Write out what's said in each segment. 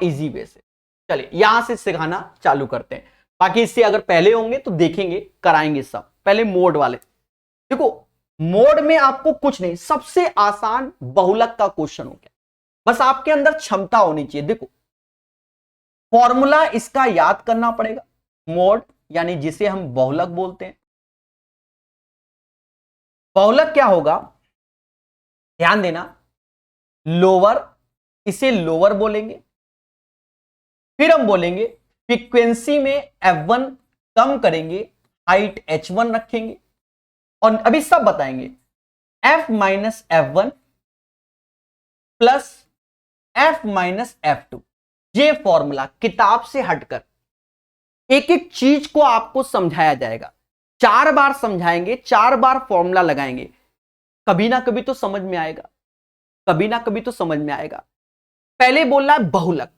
Easy way से। चलिए यहां से सिखाना चालू करते हैं, बाकी इससे अगर पहले होंगे तो देखेंगे, कराएंगे सब। पहले मोड वाले देखो, मोड में आपको कुछ नहीं, सबसे आसान बहुलक का क्वेश्चन हो गया, बस आपके अंदर क्षमता होनी चाहिए। देखो फॉर्मूला इसका याद करना पड़ेगा, मोड यानी जिसे हम बहुलक बोलते हैं। बहुलक क्या होगा, ध्यान देना, लोअर, इसे लोअर बोलेंगे, फिर हम बोलेंगे फ्रीक्वेंसी में F1 कम करेंगे, हाइट H1 रखेंगे, और अभी सब बताएंगे F minus F1 plus F minus F2। ये फॉर्मूला किताब से हटकर एक एक चीज को आपको समझाया जाएगा, 4 बार समझाएंगे, 4 बार फॉर्मूला लगाएंगे, कभी ना कभी तो समझ में आएगा, कभी ना कभी तो समझ में आएगा। पहले बोलना है बहुलक,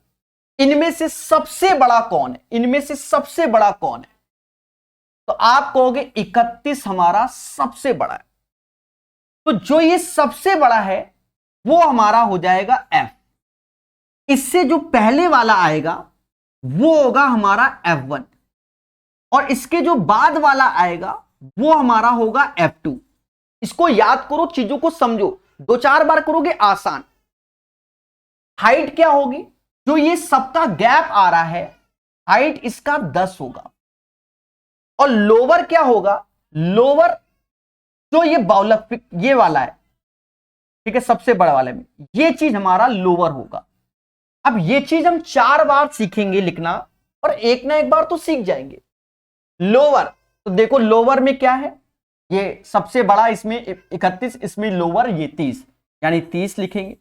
इनमें से सबसे बड़ा कौन है, इनमें से सबसे बड़ा कौन है, तो आप कहोगे 31 हमारा सबसे बड़ा है, तो जो ये सबसे बड़ा है वो हमारा हो जाएगा F। इससे जो पहले वाला आएगा वो होगा हमारा F1, और इसके जो बाद वाला आएगा वो हमारा होगा F2। इसको याद करो, चीजों को समझो, 2-4 बार करोगे आसान। हाइट क्या होगी, जो ये सबका गैप आ रहा है, हाइट इसका 10 होगा। और लोअर क्या होगा, लोअर जो ये बहुलक ये वाला है, ठीक है, सबसे बड़ा वाले में ये चीज हमारा लोअर होगा। अब ये चीज हम 4 बार सीखेंगे लिखना, और एक ना एक बार तो सीख जाएंगे। लोअर, तो देखो लोअर में क्या है, ये सबसे बड़ा, इसमें 31, इसमें लोअर ये 30, यानी 30 लिखेंगे।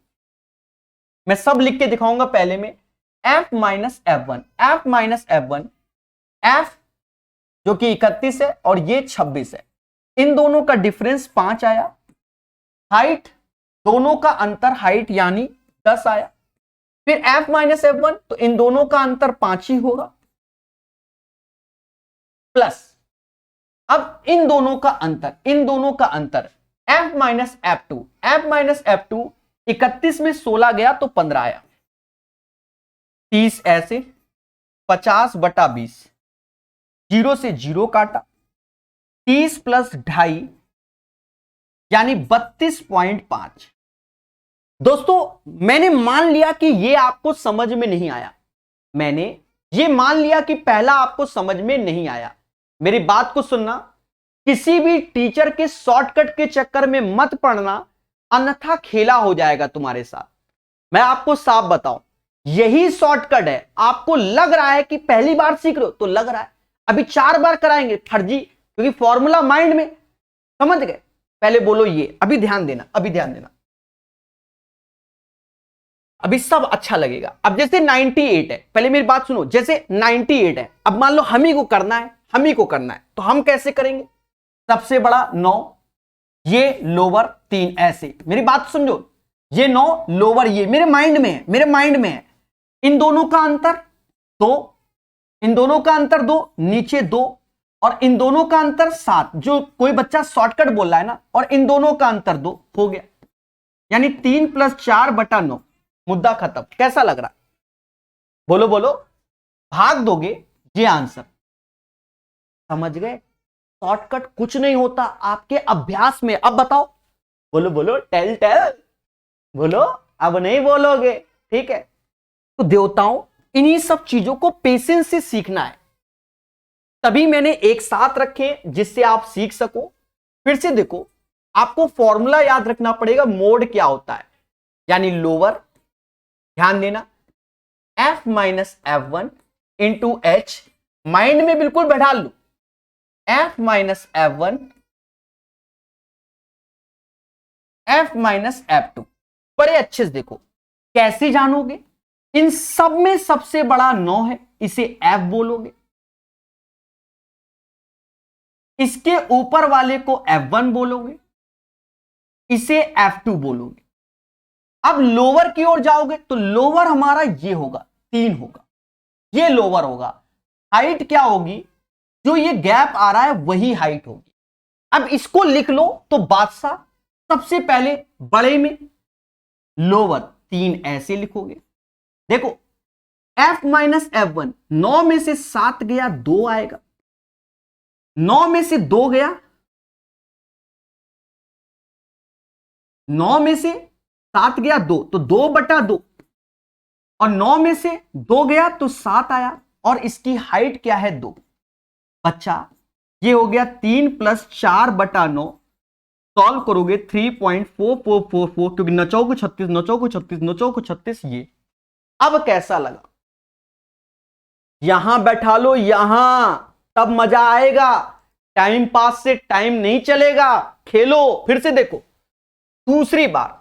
मैं सब लिख के दिखाऊंगा। पहले में F minus F1, F minus F1, F जो कि 31 है और ये 26 है, इन दोनों का डिफरेंस 5 आया। हाइट, दोनों का अंतर हाइट यानी 10 आया। फिर F माइनस F1, तो इन दोनों का अंतर 5 ही होगा, प्लस अब इन दोनों का अंतर, इन दोनों का अंतर F minus F2, F minus F2 31 में 16 गया तो 15 आया, 30 ऐसे, 50/20, 0 से 0 काटा, 30 प्लस 2.5 यानी 32.5। दोस्तों मैंने मान लिया कि ये आपको समझ में नहीं आया, मैंने ये मान लिया कि पहला आपको समझ में नहीं आया। मेरी बात को सुनना, किसी भी टीचर के शॉर्टकट के चक्कर में मत पड़ना, अन्यथा खेला हो जाएगा तुम्हारे साथ। मैं आपको साफ बताऊं, यही शॉर्टकट है। आपको लग रहा है कि पहली बार सीख रहे हो तो लग रहा है, अभी 4 बार कराएंगे, फर्जी, क्योंकि फॉर्मूला माइंड में, समझ गए। पहले बोलो ये, अभी ध्यान देना, अभी ध्यान देना, अभी सब अच्छा लगेगा। अब जैसे 98 है, पहले मेरी बात सुनो, जैसे 98 है, अब मान लो हम ही को करना है, हम ही को करना है, तो हम कैसे करेंगे, सबसे बड़ा 9, ये लोअर 3, ऐसे। मेरी बात समझो, ये 9 लोअर, ये मेरे माइंड में है, मेरे माइंड में है। इन दोनों का अंतर 2, इन दोनों का अंतर 2, नीचे 2, और इन दोनों का अंतर 7। जो कोई बच्चा शॉर्टकट बोल रहा है ना, और इन दोनों का अंतर 2 हो गया, यानी 3 + 4/9, मुद्दा खत्म। कैसा लग रहा, बोलो बोलो, भाग दोगे ये आंसर, समझ गए। शॉर्टकट कुछ नहीं होता आपके अभ्यास में। अब बताओ, बोलो बोलो, टेल टेल, बोलो, अब नहीं बोलोगे, ठीक है। तो देवताओं, इन्हीं सब चीजों को पेशेंस से सीखना है, तभी मैंने एक साथ रखे जिससे आप सीख सको। फिर से देखो, आपको फॉर्मूला याद रखना पड़ेगा, मोड क्या होता है, यानी लोअर, ध्यान देना, F minus F1 into H, mind में बिल्कुल बैठा लो, F minus F1, F minus F2। बड़े अच्छे से देखो, कैसे जानोगे, इन सब में सबसे बड़ा 9 है, इसे F बोलोगे, इसके ऊपर वाले को F1 बोलोगे, इसे F2 बोलोगे। अब लोअर की ओर जाओगे तो लोअर हमारा ये होगा, 3 होगा, ये लोअर होगा। हाइट क्या होगी, जो ये गैप आ रहा है वही हाइट होगी। अब इसको लिख लो तो बादशाह, सबसे पहले बड़े में लोअर 3 ऐसे लिखोगे। देखो f माइनस f1, 9 में से 7 गया 2 आएगा, 9 में से 2 गया, 9 में से 7 गया 2, तो 2/2, और 9 में से 2 गया तो 7 आया, और इसकी हाइट क्या है 2। बच्चा ये हो गया 3 + 4/9, सॉल्व करोगे 3.4444, क्योंकि 9 चौको 36, 9 चौको 36, 9 चौको 36। ये अब कैसा लगा? यहां बैठा लो, यहां, तब मजा आएगा। टाइम पास से टाइम नहीं चलेगा, खेलो। फिर से देखो दूसरी बार।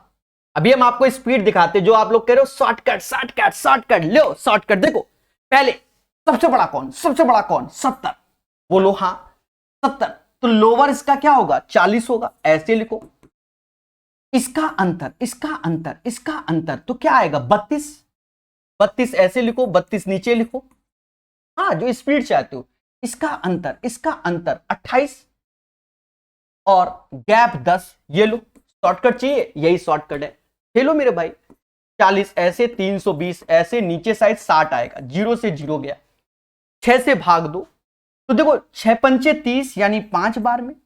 अभी हम आपको स्पीड दिखाते, जो आप लोग कह रहे हो शॉर्टकट शॉर्टकट शॉर्टकट, लो शॉर्टकट। देखो पहले सबसे बड़ा कौन, सबसे बड़ा कौन, 70। बोलो हां 70, तो लोअर इसका क्या होगा 40 होगा, ऐसे लिखो। इसका अंतर, इसका अंतर, इसका अंतर, तो क्या आएगा 32, 32 ऐसे लिखो, 32 नीचे लिखो। हाँ जो स्पीड चाहते हो। इसका अंतर, इसका अंतर 28, और गैप 10, ये लो। शॉर्टकट चाहिए, यही शॉर्टकट है। खेलो मेरे भाई। 40 ऐसे, 320 ऐसे, नीचे साइड 60 आएगा, 0 से 0 गया, 6 से भाग दो, तो देखो 6 पंचे 30 यानी 5 बार में,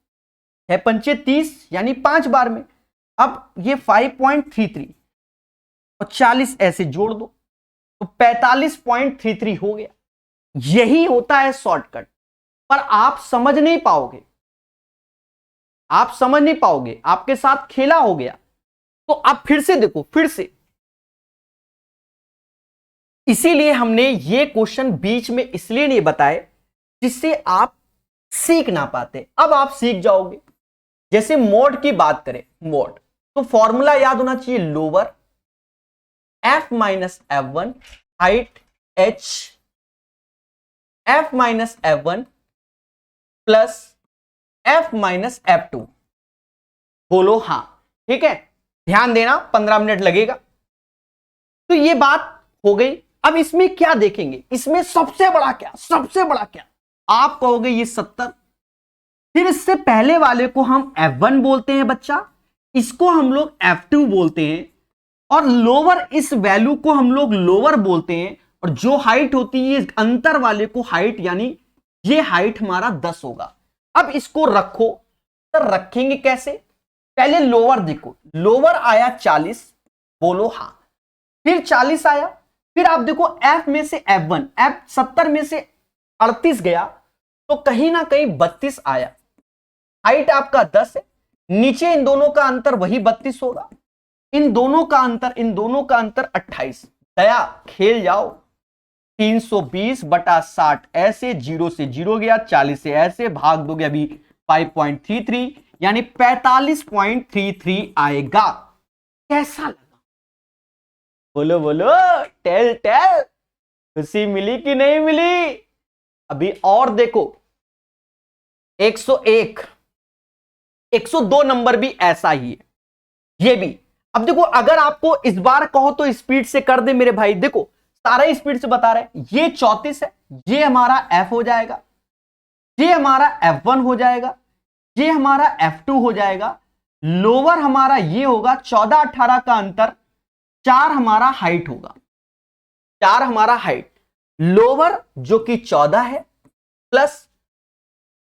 6 पंचे 30 यानी 5 बार में। अब ये 5.33 और 40 ऐसे जोड़ दो तो 45.33 हो गया। यही होता है शॉर्टकट, पर आप समझ नहीं पाओगे, आप समझ नहीं पाओगे, आपके साथ खेला हो गया। तो आप फिर से देखो, फिर से। इसीलिए हमने ये क्वेश्चन बीच में इसलिए नहीं बताए जिससे आप सीख ना पाते। अब आप सीख जाओगे। जैसे मोड की बात करें, मोड तो फॉर्मूला याद होना चाहिए, lower f minus f1 height h, f minus f1 plus f minus f2। बोलो हां, ठीक है। ध्यान देना, 15 मिनट लगेगा। तो ये बात हो गई। अब इसमें क्या देखेंगे, इसमें सबसे बड़ा क्या, सबसे बड़ा क्या? आप कहोगे ये 70। फिर इससे पहले वाले को हम f1 बोलते हैं बच्चा, इसको हम लोग f2 बोलते हैं, और लोअर इस वैल्यू को हम लोग लोअर बोलते हैं, और जो हाइट होती है इस अंतर वाले को हाइट, यानी ये हाइट हमारा 10 होगा। अब इसको रखो, तो रखेंगे कैसे? पहले लोअर देखो, लोअर आया 40, बोलो हां। फिर 40 आया, फिर आप देखो f में से f1, f 70 में से 38 गया, तो कहीं ना कहीं 32 आया। हाइट आपका 10 है, नीचे इन दोनों का अंतर वही 32 होगा, इन दोनों का अंतर, इन दोनों का अंतर 28। दया खेल जाओ। 320/60 ऐसे, 0 से 0 गया, 40 से ऐसे भाग दोगे, अभी 5.33 यानी 45.33 आएगा। कैसा लगा? बोलो बोलो, टेल टेल। खुशी मिली कि नहीं मिली? अभी और देखो, 101, 102 नंबर भी ऐसा ही है, ये भी। अब देखो, अगर आपको इस बार कहो तो स्पीड से कर दे मेरे भाई। देखो सारा स्पीड से बता रहे, ये 34 है, ये हमारा f हो जाएगा, ये हमारा f1 हो जाएगा, ये हमारा f2 हो जाएगा। लोअर हमारा ये होगा, 14-18 का अंतर, 4 हमारा हाइट होगा, 4 हमारा हाइट। लोअर जो कि 14 है, प्लस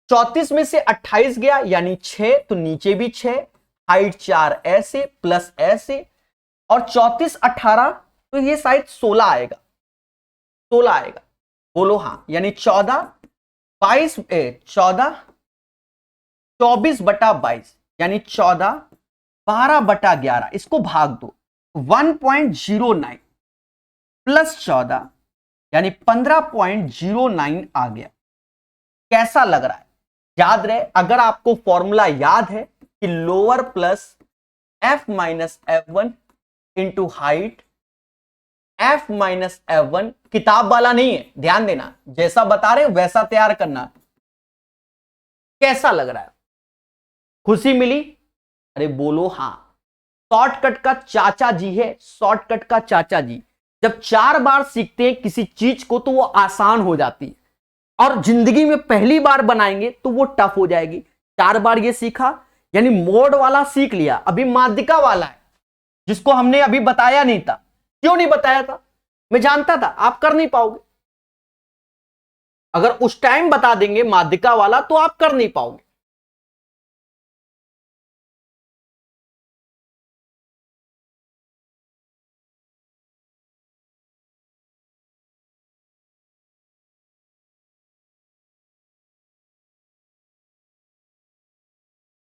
34 में से 28 गया यानी 6, तो नीचे भी 6, हाइट 4 ऐसे प्लस ऐसे, और 34-18 तो ये शायद 16 आएगा, 16 आएगा। बोलो हां, यानी 24/22 यानी 14, 12/11, इसको भाग दो, 1.09 प्लस 14 यानी 15.09 आ गया। कैसा लग रहा है? याद रहे, अगर आपको फॉर्मूला याद है कि lower plus f minus f1 into height, f minus f1 किताब वाला नहीं है, ध्यान देना, जैसा बता रहे वैसा तैयार करना। कैसा लग रहा है? खुशी मिली? अरे बोलो हां। शॉर्टकट का चाचा जी है, शॉर्टकट का चाचा जी। जब 4 बार सीखते हैं किसी चीज को तो वो आसान हो जाती है, और जिंदगी में पहली बार बनाएंगे तो वो टफ हो जाएगी। 4 बार ये सीखा यानी मोड वाला सीख लिया, अभी माध्यिका वाला है जिसको हमने अभी बताया नहीं था। क्यों नहीं बताया था? मैं जानता था आप कर नहीं पाओगे। अगर उस टाइम बता देंगे माध्यिका वाला तो आप कर नहीं पाओगे।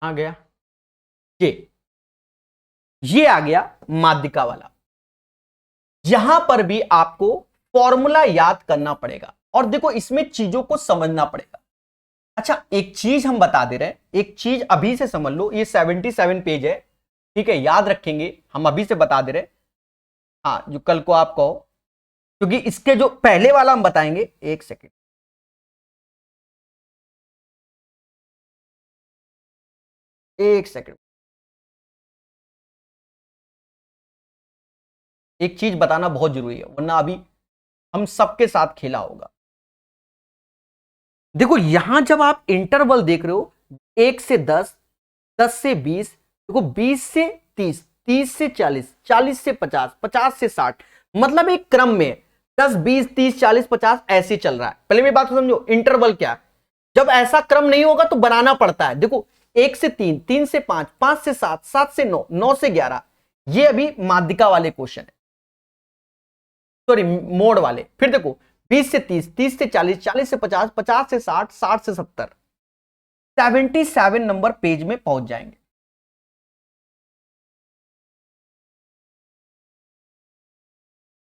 आ गया ये आ गया माध्यिका वाला। यहां पर भी आपको फॉर्मूला याद करना पड़ेगा और देखो इसमें चीजों को समझना पड़ेगा। अच्छा एक चीज हम बता दे रहे हैं, एक चीज अभी से समझ लो, ये 77 पेज है, ठीक है, याद रखेंगे, हम अभी से बता दे रहे हैं। हाँ जो कल को आप कहो, क्योंकि इसके जो पहले वाला हम बताएंगे, एक सेकेंड, एक सेकेंड, एक चीज बताना बहुत जरूरी है वरना अभी हम सबके साथ खेला होगा। देखो यहां जब आप इंटरवल देख रहे हो 1 से 10, 10 से 20, देखो 20 से 30, 30 से 40, 40 से 50, 50 से 60, मतलब एक क्रम में 10, 20, 30, 40, 50 ऐसे चल रहा है। पहले मेरी बात को समझो, इंटरवल क्या है। जब ऐसा क्रम नहीं होगा तो बनाना पड़ता है। देखो 1 से 3, 3 से 5, 5 से 7, 7 से 9, 9 से 11, ये अभी माध्यिका वाले क्वेश्चन है, सॉरी मोड वाले। फिर देखो 20 से 30, 30 से 40, 40 से 50, 50 से 60, 60 से 70, 77 नंबर पेज में पहुंच जाएंगे।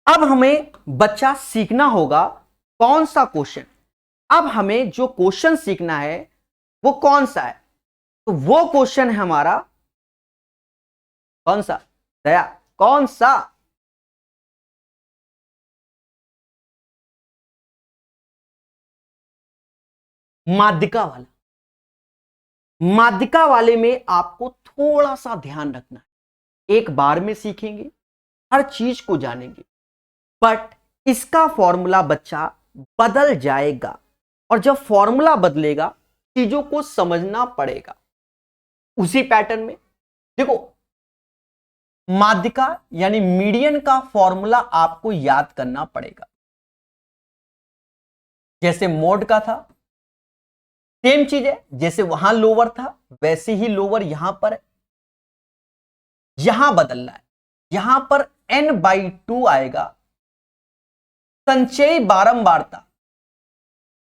अब हमें बच्चा सीखना होगा कौन सा क्वेश्चन। अब हमें जो क्वेश्चन सीखना है वो कौन सा है, तो वो क्वेश्चन है हमारा कौन सा, दया कौन सा, माध्यिका वाला। माध्यिका वाले में आपको थोड़ा सा ध्यान रखना है, एक बार में सीखेंगे, हर चीज को जानेंगे, बट इसका फॉर्मूला बच्चा बदल जाएगा और जब फॉर्मूला बदलेगा चीजों को समझना पड़ेगा उसी पैटर्न में। देखो माध्यिका यानी मीडियन का फॉर्मूला आपको याद करना पड़ेगा, जैसे मोड का था सेम चीज है, जैसे वहां लोअर था वैसे ही लोअर यहां पर है। यहां बदल रहा है, यहां पर n/2 आएगा, संचयी बारंबारता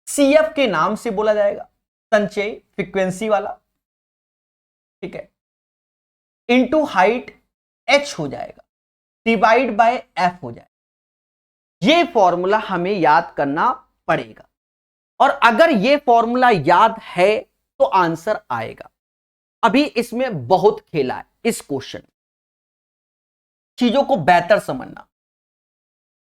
CF के नाम से बोला जाएगा, संचयी फ्रीक्वेंसी वाला, ठीक है, इनटू हाइट h हो जाएगा, डिवाइड बाय f हो जाएगा। ये फॉर्मूला हमें याद करना पड़ेगा और अगर ये फॉर्मूला याद है तो आंसर आएगा। अभी इसमें बहुत खेला है इस क्वेश्चन, चीजों को बेहतर समझना।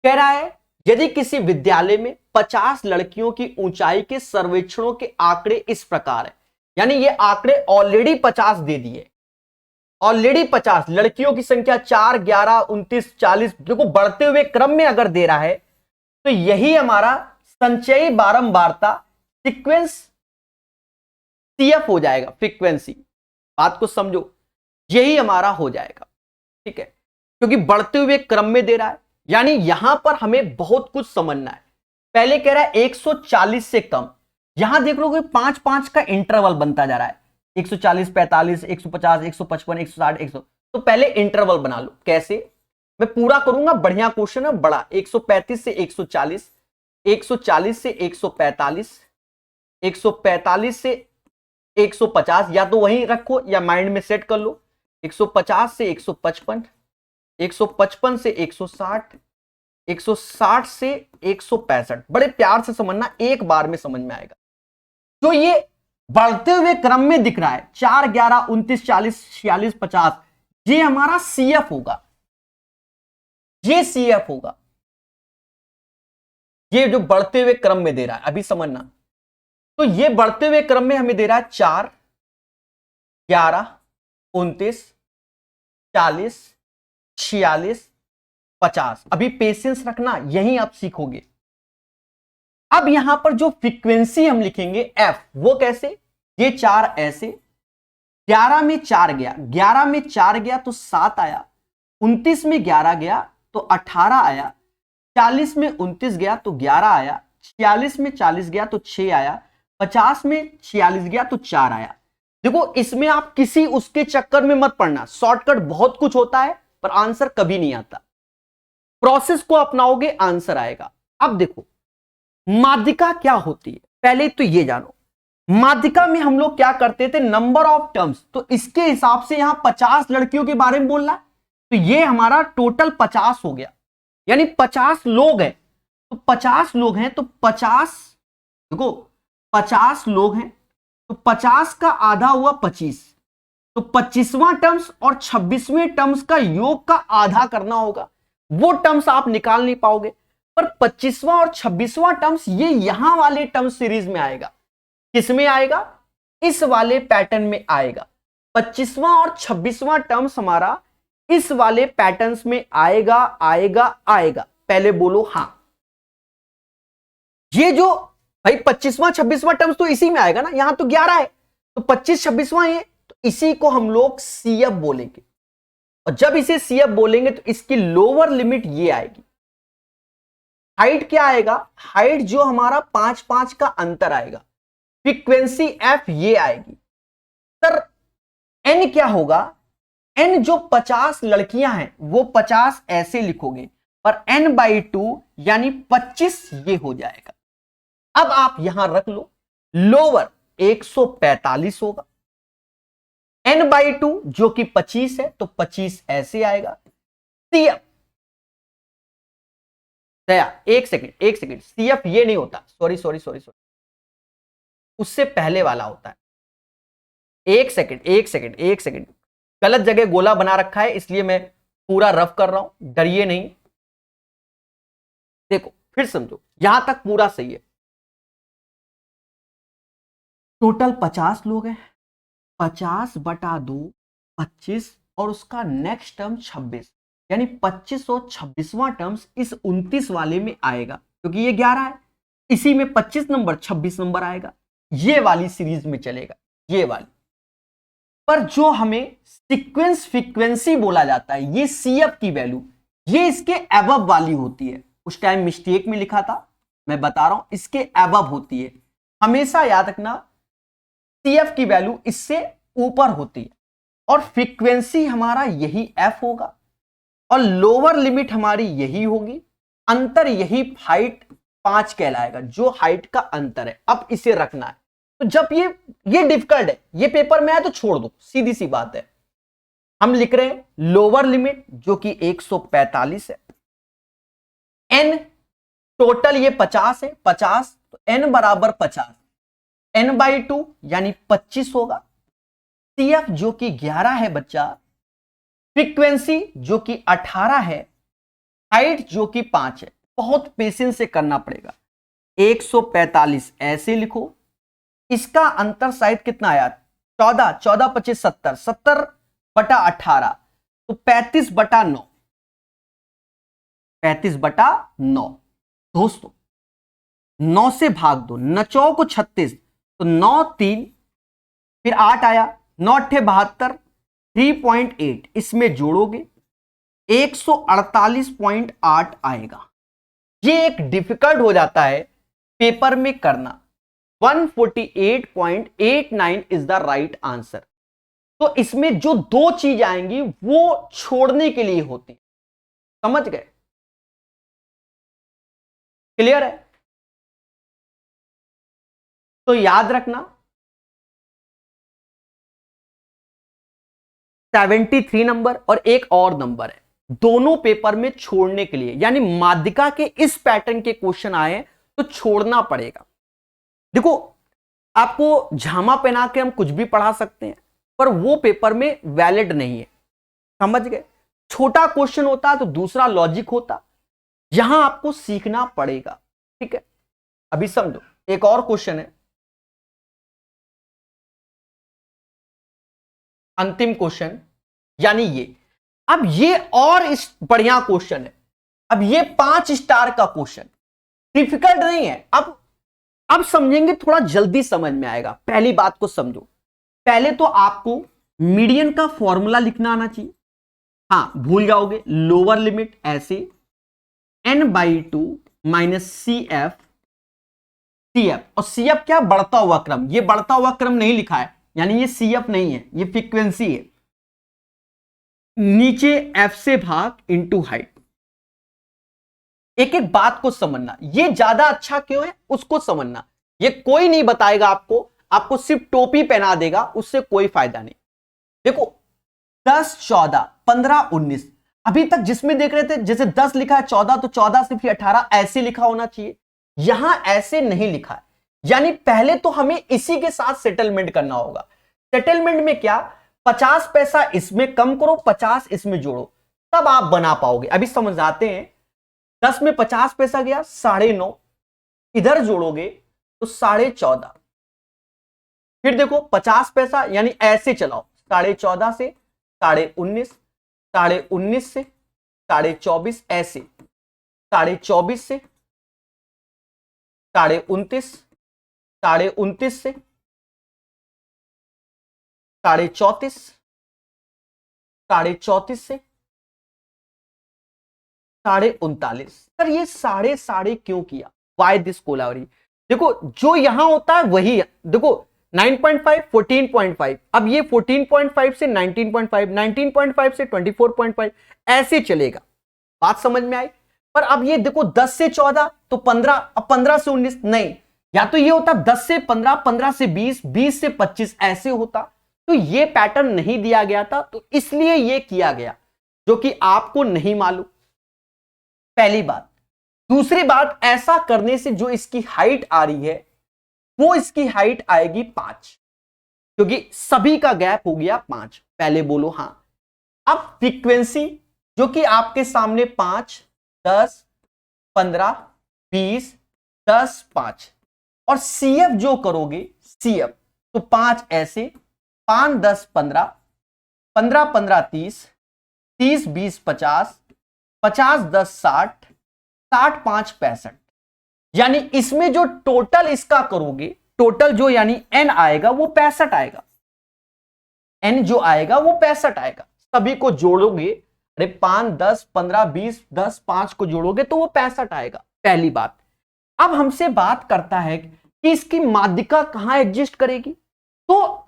कह रहा है यदि किसी विद्यालय में 50 लड़कियों की ऊंचाई के सर्वेक्षणों के आंकड़े इस प्रकार है, यानी ये आंकड़े ऑलरेडी 50 दे दिए, ऑलरेडी 50 लड़कियों की संख्या 4, 11, 29, 40, देखो बढ़ते हुए क्रम में अगर दे रहा है तो यही हमारा संचयी बारंबारता सीक्वेंस CF हो जाएगा, फ्रीक्वेंसी। बात को समझो, यही हमारा हो जाएगा, ठीक है, क्योंकि बढ़ते हुए क्रम में दे रहा है, यानी यहां पर हमें बहुत कुछ समझना है। पहले कह रहा है 140 से कम, यहां देख लो 5-5 का इंटरवल बनता जा रहा है, 140, 45, 150, 155, 160, 100, तो पहले इंटरवल बना लो। कैसे, मैं पूरा करूंगा, बढ़िया क्वेश्चन है, बड़ा 135 से 140, 140 से 145, 145 से 150, या तो वहीं रखो या माइंड में सेट कर लो, 150 से 155, 155 से 160, 160 से 165। बड़े प्यार से समझना, एक बार में समझ में आएगा। तो ये बढ़ते हुए क्रम में दिख रहा है 4, 11, 29, 40, 46, 50, ये हमारा CF होगा, ये CF होगा, ये जो बढ़ते हुए क्रम में दे रहा है, अभी समझना। तो ये बढ़ते हुए क्रम में हमें दे रहा है 4, 11, 29, 40, 46, 50। अभी पेशेंस रखना, यही आप सीखोगे। अब यहां पर जो फ्रीक्वेंसी हम लिखेंगे F, वो कैसे, ये 4 ऐसे, 11 में 4 गया, 11 में 4 गया तो 7 आया, 29 में 11 गया तो 18 आया, 40 में 29 गया तो 11 आया, 46 में 40 गया तो 6 आया, 50 में 46 गया तो 4 आया। देखो इसमें आप किसी उसके चक्कर में मत पड़ना, शॉर्टकट बहुत कुछ होता है पर आंसर कभी नहीं आता। प्रोसेस को अपनाओगे आंसर आएगा। अब देखो माध्यिका क्या होती है, पहले तो ये जानो। माध्यिका में हम लोग क्या करते थे, नंबर ऑफ टर्म्स, तो इसके हिसाब से यहां 50 लड़कियों के बारे में बोलना है, तो ये हमारा टोटल 50 हो गया, यानी 50 लोग हैं। तो 50 लोग हैं तो 50, देखो 50 लोग हैं तो 50 का आधा हुआ 25, तो 25वां टर्म्स और 26वें टर्म्स का योग का आधा करना होगा। वो टर्म्स आप निकाल नहीं पाओगे, पर 25वां और 26वां टर्म्स ये यहां वाले टर्म सीरीज में आएगा। किसमें आएगा, इस वाले पैटर्न में आएगा। 25वां और 26वां टर्म्स हमारा इस वाले पैटर्न्स में आएगा आएगा आएगा। पहले बोलो हां। ये जो भाई 25वां 26वां टर्म्स तो इसी में आएगा ना, यहां तो 11 है, तो 25 26वां ये, तो इसी को हम लोग सीएफ बोलेंगे। और जब इसे सीएफ बोलेंगे तो इसकी लोअर लिमिट ये आएगी। हाइट क्या आएगा, हाइट जो हमारा 5-5 का अंतर आएगा। फ्रीक्वेंसी एफ ये आएगी। सर एन क्या होगा, एन जो 50 लड़कियां हैं वो 50 ऐसे लिखोगे, और n बाई 2 यानी 25 ये हो जाएगा। अब आप यहां रख लो, लोअर 145 होगा, n बाई 2 जो कि 25 है तो 25 ऐसे आएगा। सीएफ एक सेकंड सीएफ ये नहीं होता, सॉरी, उससे पहले वाला होता है। एक सेकंड, गलत जगह गोला बना रखा है इसलिए मैं पूरा रफ कर रहा हूं, डरिए नहीं। देखो फिर समझो, यहां तक पूरा सही है। टोटल 50 लोग हैं, 50 बटा 2 25, और उसका नेक्स्ट टर्म 26, यानी 25 और 26वां टर्म्स इस 29 वाले में आएगा, क्योंकि ये 11 है, इसी में 25 नंबर 26 नंबर आएगा। ये वाली सीरीज में चलेगा, ये वाली। पर जो हमें सीक्वेंस फ्रीक्वेंसी बोला जाता है, ये सीएफ की वैल्यू ये इसके अबव वाली होती है। उस टाइम मिस्टेक में लिखा था, मैं बता रहा हूं इसके अबव होती है। हमेशा याद रखना सीएफ की वैल्यू इससे ऊपर होती है, और फ्रीक्वेंसी हमारा यही एफ होगा, और लोअर लिमिट हमारी यही होगी। अंतर यही हाइट 5 कहलाएगा, जो हाइट का अंतर है। अब इसे रखना है, तो जब ये डिफिकल्ट है, ये पेपर में आए तो छोड़ दो, सीधी सी बात है। हम लिख रहे हैं लोअर लिमिट जो कि 145 है, एन टोटल ये 50 है, 50 तो एन बराबर 50, एन बाई 2 यानी 25 होगा। सीएफ जो कि 11 है बच्चा, फ्रीक्वेंसी जो कि 18 है, हाइट जो कि 5 है। बहुत पेशेंस से करना पड़ेगा। 145 ऐसे लिखो, इसका अंतर शायद कितना आया, 14, 14 25 70, 70 बटा 18 तो 35 बटा 9, 35 बटा 9। दोस्तों 9 से भाग दो, 9 को 36, तो 9 3, फिर 8 आया, 9 8 72, 3.8 इसमें जोड़ोगे 148.8 आएगा। ये एक डिफिकल्ट हो जाता है पेपर में करना। 148.89 इज द राइट आंसर। तो इसमें जो दो चीज आएंगी वो छोड़ने के लिए होती है, समझ गए? क्लियर है? तो याद रखना 73 नंबर और एक और नंबर है, दोनों पेपर में छोड़ने के लिए, यानी माध्यिका के इस पैटर्न के क्वेश्चन आए तो छोड़ना पड़ेगा। देखो आपको झामा पहना के हम कुछ भी पढ़ा सकते हैं, पर वो पेपर में वैलिड नहीं है, समझ गए? छोटा क्वेश्चन होता तो दूसरा लॉजिक होता, यहां आपको सीखना पड़ेगा। ठीक है, अभी समझो एक और क्वेश्चन है, अंतिम क्वेश्चन, यानी ये। अब ये और इस बढ़िया क्वेश्चन है। अब ये 5 स्टार का क्वेश्चन डिफिकल्ट नहीं है। अब समझेंगे, थोड़ा जल्दी समझ में आएगा। पहली बात को समझो, पहले तो आपको मीडियन का फॉर्मूला लिखना आना चाहिए। हाँ भूल जाओगे, लोअर लिमिट ऐसे, n/2 माइनस CF। और CF क्या, बढ़ता हुआ क्रम। ये बढ़ता हुआ क्रम नहीं लिखा है, यानी ये CF नहीं है, ये फ्रीक्वेंसी है। नीचे F से भाग इंटू हाइट। एक एक बात को समझना, ये ज्यादा अच्छा क्यों है उसको समझना। ये कोई नहीं बताएगा आपको, आपको सिर्फ टोपी पहना देगा, उससे कोई फायदा नहीं। देखो 10, 14, 15, 19, अभी तक जिसमें देख रहे थे जैसे 10 लिखा है 14, तो 14 से फिर 18 ऐसे लिखा होना चाहिए। यहां ऐसे नहीं लिखा है, यानी पहले तो हमें इसी के साथ सेटलमेंट करना होगा। सेटलमेंट में क्या, 50 पैसा इसमें कम करो, 50 इसमें जोड़ो, तब आप बना पाओगे। अभी समझाते हैं। 10 में 50 पैसा गया 9.5, इधर जोड़ोगे तो 14.5। फिर देखो 50 पैसा, यानी ऐसे चलाओ, 14.5 से 19.5, 19.5 से 24.5, ऐसे 24.5 से 29.5, 29.5 से 34.5, 34.5 से 39.5। सर ये साढ़े क्यों किया, वाई दिस कोलावरी। देखो जो यहां होता है वही है। देखो 9.5, 14.5, अब ये 14.5 से 19.5, 19.5 से 24.5, ऐसे चलेगा। बात समझ में आई। पर अब ये देखो 10 से 14 तो 15, अब 15 से 19 नहीं, या तो ये होता 10 से 15, 15 से 20, 20 से 25, ऐसे होता। तो ये पैटर्न नहीं दिया गया था, तो इसलिए ये किया गया, जो कि आपको नहीं मालूम, पहली बात। दूसरी बात, ऐसा करने से जो इसकी हाइट आ रही है वो इसकी हाइट आएगी 5, क्योंकि सभी का गैप हो गया 5। पहले बोलो हां। अब फ्रीक्वेंसी जो कि आपके सामने 5, 10, 15, 20, 10, 5, और CF जो करोगे CF, तो 5 ऐसे, 5, 10, 15, 15, 15, 30, 30, 20, 50, 50, 10, 60, 60, 5, 65। यानी इसमें जो टोटल इसका करोगे, टोटल जो यानी n आएगा वो 65 आएगा। n जो आएगा वो 65 आएगा। सभी को जोड़ोगे, अरे 5, 10, 15, 20, 10, 5 को जोड़ोगे तो वो 65 आएगा। पहली बात। अब हमसे बात करता है कि इसकी माध्यिका कहां एग्जिस्ट करेगी। तो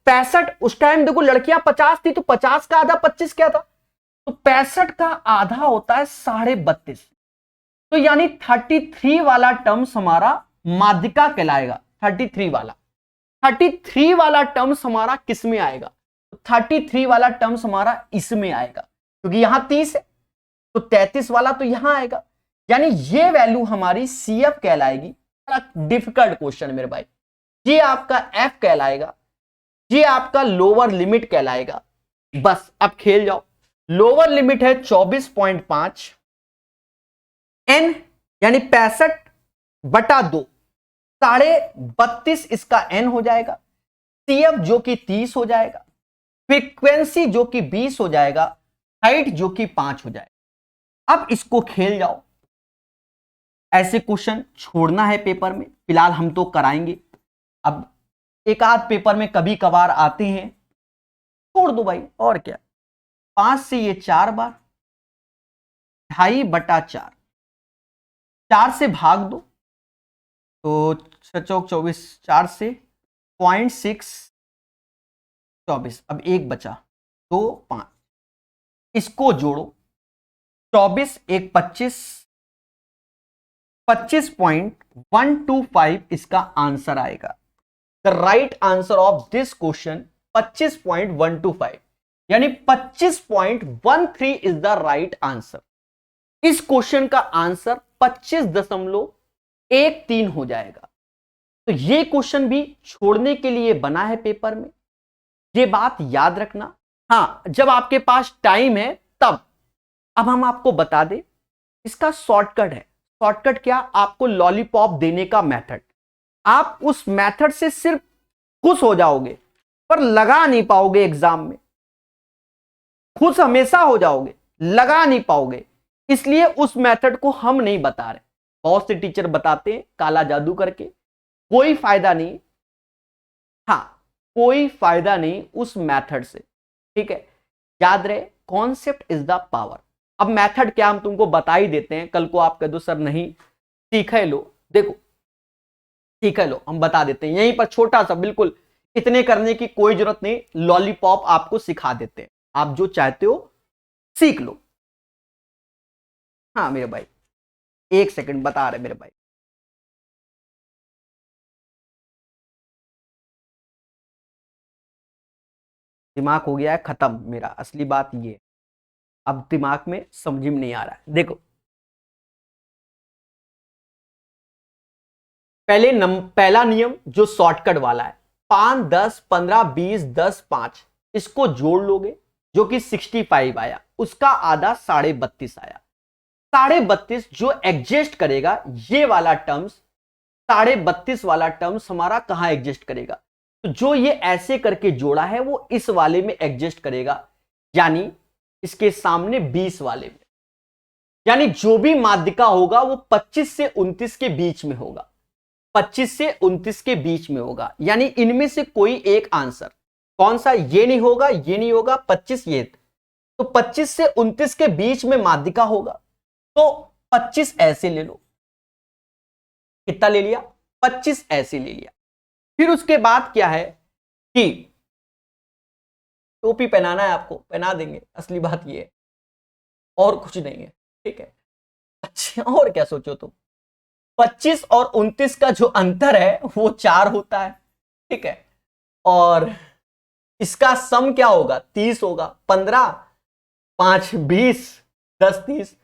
65 उस टाइम देखो लड़कियां 50 थी, तो 50 का आधा 25 क्या था, तो 65 का आधा होता है 32.5। तो यानी 33 वाला टर्म्स हमारा माध्यिका कहलाएगा। 33 वाला टर्म्स हमारा किस में आएगा, तो 33 वाला टर्म्स हमारा इसमें आएगा, क्योंकि यहां 30 है, तो 33 वाला तो यहां आएगा। यानी ये वैल्यू हमारी CF कहलाएगी। बड़ा डिफिकल्ट क्वेश्चन मेरे भाई। ये आपका F कहलाएगा, ये आपका लोअर लिमिट कहलाएगा। बस अब खेल जाओ। लोअर लिमिट है 24.5, n यानी 65/2, 32.5 इसका n हो जाएगा। CF जो कि 30 हो जाएगा, फ्रीक्वेंसी जो कि 20 हो जाएगा, हाइट जो कि 5 हो जाएगा। अब इसको खेल जाओ। ऐसे क्वेश्चन छोड़ना है पेपर में, फिलहाल हम तो कराएंगे। अब एक आध पेपर में कभी कभार आते हैं, छोड़ दो भाई, और क्या। 5 से ये 4 बार, 2.5/4, 4 से भाग दो तो 6 24, 4 से 0.6, 24, अब एक बचा, 2, 5, इसको जोड़ो, 24, 1, 25, 25.125 इसका आंसर आएगा। The right answer of this question 25.125, यानी 25.13 इज द राइट आंसर। इस क्वेश्चन का आंसर 25.13 हो जाएगा। तो ये क्वेश्चन भी छोड़ने के लिए बना है पेपर में, ये बात याद रखना। हां, जब आपके पास टाइम है तब। अब हम आपको बता दें, इसका शॉर्टकट है। शॉर्टकट क्या, आपको लॉलीपॉप देने का मेथड। आप उस मेथड से सिर्फ खुश हो जाओगे, पर लगा नहीं पाओगे एग्जाम में। खुश हमेशा हो जाओगे, लगा नहीं पाओगे, इसलिए उस मेथड को हम नहीं बता रहे। बहुत से टीचर बताते हैं काला जादू करके, कोई फायदा नहीं। हां, कोई फायदा नहीं उस मेथड से, ठीक है। याद रहे, कॉन्सेप्ट इज द पावर। अब मेथड क्या हम तुमको बता ही देते हैं, कल को आप कह दो सर नहीं सीखा लो, देखो सीखा लो, हम बता देते हैं यहीं पर छोटा सा, बिल्कुल इतने करने की कोई जरूरत नहीं, लॉलीपॉप आपको सिखा देते हैं, आप जो चाहते हो सीख लो। हाँ मेरे भाई, एक सेकंड बता रहे मेरे भाई। दिमाग हो गया है खत्म मेरा, असली बात ये, अब दिमाग में समझ में नहीं आ रहा है। देखो पहला नियम जो शॉर्टकट वाला है, 5 10 15 20 10 5, इसको जोड़ लोगे जो कि 65 आया, उसका आधा 32.5 आया। 32.5 जो एडजस्ट करेगा ये वाला टर्म्स, 32.5 वाला टर्म्स हमारा कहां एडजस्ट करेगा, तो जो ये ऐसे करके जोड़ा है वो इस वाले में एडजस्ट करेगा, यानी इसके सामने 20 वाले में, यानी जो भी माध्यिका होगा वो 25 से 29 के बीच में होगा, 25 से 29 के बीच में होगा, यानी इनमें से कोई एक आंसर, कौन सा, ये नहीं होगा ये नहीं होगा, 25 ये, तो 25 से 29 के बीच में माध्यिका होगा, तो 25 ऐसे ले लो, कितना ले लिया, 25 ऐसे ले लिया। फिर उसके बाद क्या है कि टोपी पहनाना है आपको, पहना देंगे, असली बात ये है, और कुछ नहीं है, ठीक है। अच्छा और क्या सोचो तुम, 25 और 29 का जो अंतर है वो 4 होता है, ठीक है, और इसका सम क्या होगा, 30 होगा, 15 5 20 10 30,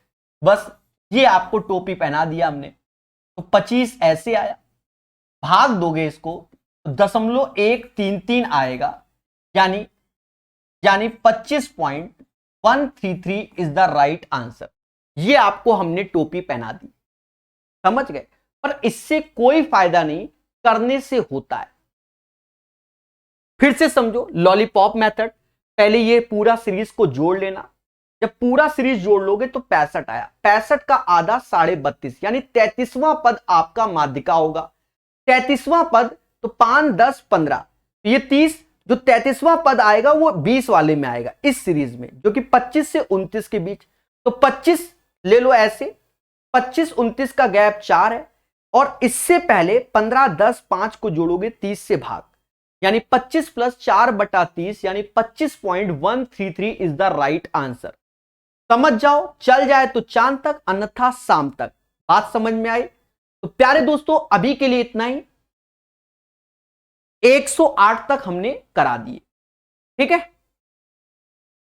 बस ये आपको टोपी पहना दिया हमने, तो 25 ऐसे आया, भाग दोगे इसको 0.133 आएगा, यानी 25.133 इज द राइट आंसर। ये आपको हमने टोपी पहना दी, समझ गए, पर इससे कोई फायदा नहीं, करने से होता है। फिर से समझो लॉलीपॉप मेथड, पहले ये पूरा सीरीज को जोड़ लेना, जब पूरा सीरीज जोड़ लोगे तो 65 आया, 65 का आधा 32.5, यानी 33वां पद आपका माध्यिका होगा, 33वां पद, तो 5 10 15, तो ये 30, जो 33वां पद आएगा वो 20 वाले में आएगा इस सीरीज में, जो कि 25 से 29 के बीच, तो 25 ले लो ऐसे, 25 29 का गैप 4 है, और इससे पहले 15 10 5 को जोड़ोगे 30 से भाग, यानी 25 प्लस 4/30, यानी 25.133 इज द राइट आंसर। समझ जाओ, चल जाए तो चांद तक, अन्यथा शाम तक। बात समझ में आई? तो प्यारे दोस्तों अभी के लिए इतना ही, 108 तक हमने करा दिए, ठीक है।